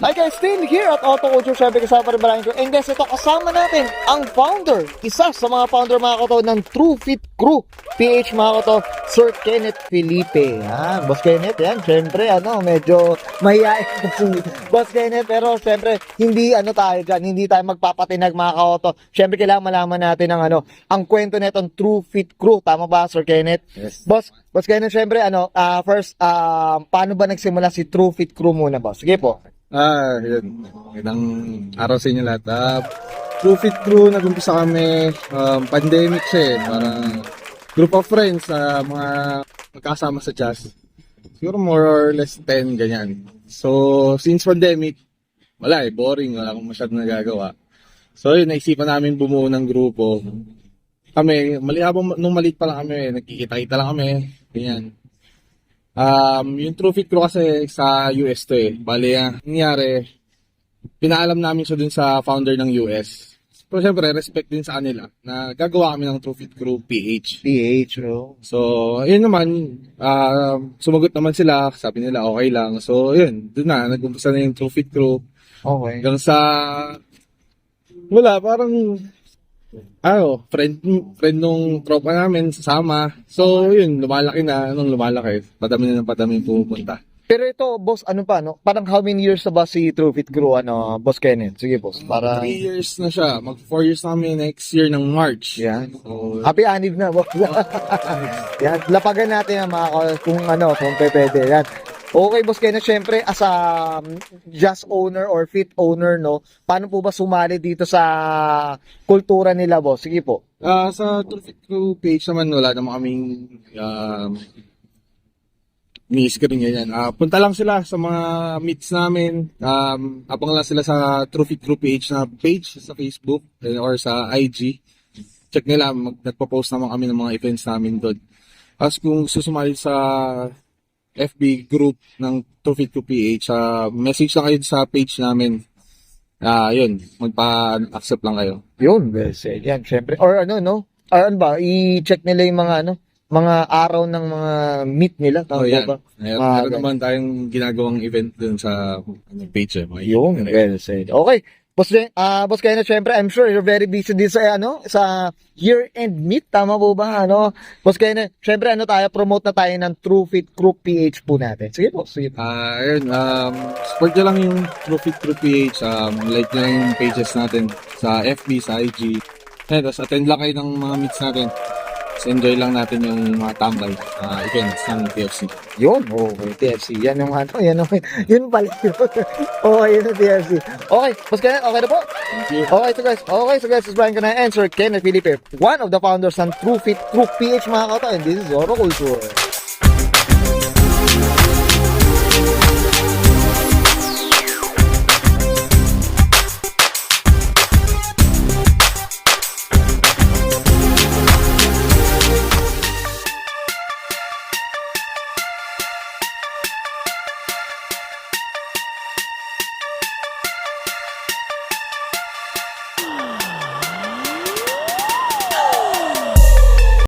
Hi guys, still here at Auto Culture. Siyempre kasama rin ko. And guys, ito kasama natin ang founder, isa sa mga founder mga koto ng True Fit Crew PH mga koto, Sir Kenneth Felipe. Yan, Boss Kenneth, yan. Siyempre, medyo mahihain si Boss Kenneth. Pero siyempre, hindi tayo dyan. Hindi tayo magpapatinag mga koto. Siyempre, kailangan malaman natin ang kwento netong True Fit Crew. Tama ba, Sir Kenneth? Yes. Boss Kenneth, siyempre, first, paano ba nagsimula si True Fit Crew muna, boss? Sige po. Yun. Magandang araw sa inyo lahat. True Fit Crew, nag-umpisa kami, pandemic siya eh. Parang group of friends, mga magkasama sa jazz. Siguro more or less 10, ganyan. So, since pandemic, wala boring, wala akong masyadong nagagawa. So, yun, naisipan namin bumuo ng grupo. Kami, nung maliit pa lang kami, nagkikita-kita lang kami, ganyan. Yung True Fit Crew kasi sa US to eh. Bali, nangyari, pinaalam namin siya dun sa founder ng US. Pero syempre, respect din sa kanila na gagawa kami ng True Fit Crew PH. oh. So, yun naman, sumagot naman sila, sabi nila okay lang. So, yun, dun na, nag-umpisa na yung True Fit Crew. Okay. Hanggang sa, wala, parang, friend nung tropa namin, sasama. So, yun, lumalaki na. Anong lumalaki? Padami na ng padami pumupunta. Pero ito, boss, parang how many years na ba si True Fit Crew, boss Kenneth? Sige, boss, para... 3 years na siya. Mag 4 years na kami next year ng March. Yan. So, Happy anniv na, boss. Yan, lapagan natin ang mga kung pwede. Yan. Okay, boss Kenneth, syempre, as a jazz owner or fit owner, paano po ba sumali dito sa kultura nila, boss? Sige po. sa True Fit Crew page naman, wala naman kaming ni-screen yan. Punta lang sila sa mga meets namin. Abang lang sila sa True Fit Crew page na page sa Facebook or sa IG. Check nila, nagpo-post naman kami ng mga events namin doon. As kung susumali sa FB group ng True Fit Crew PH, message lang kayo sa page namin. Yun, magpa-accept lang kayo. Yun, best. Yan, syempre. Or i-check nila yung mga araw ng mga meet nila. Yan. Ba? Meron naman tayong ginagawang event dun sa page. Yun, well said. Okay. Boss Kenneth, syempre, I'm sure you're very busy din sa year-end meet. Tama po ba, Boss Kenneth, syempre, promote na tayo ng True Fit Crew PH po natin. Sige po, sige. Ayun, support nyo lang yung True Fit Crew PH. Like nyo lang yung pages natin sa FB, sa IG. Tapos attend lang kayo ng mga meets natin. Enjoy lang natin yung mga tambay events ng TFC. Yun, okay, TFC. Yan yung yun pala yun. Okay, yun yung TFC. Okay, Boss Kenneth, okay na po? Thank you. Okay, so guys, this is Brian Canay and Sir Kenneth Felipe, one of the founders ng True Fit Crew PH mga kauto, and this is Auto Culture.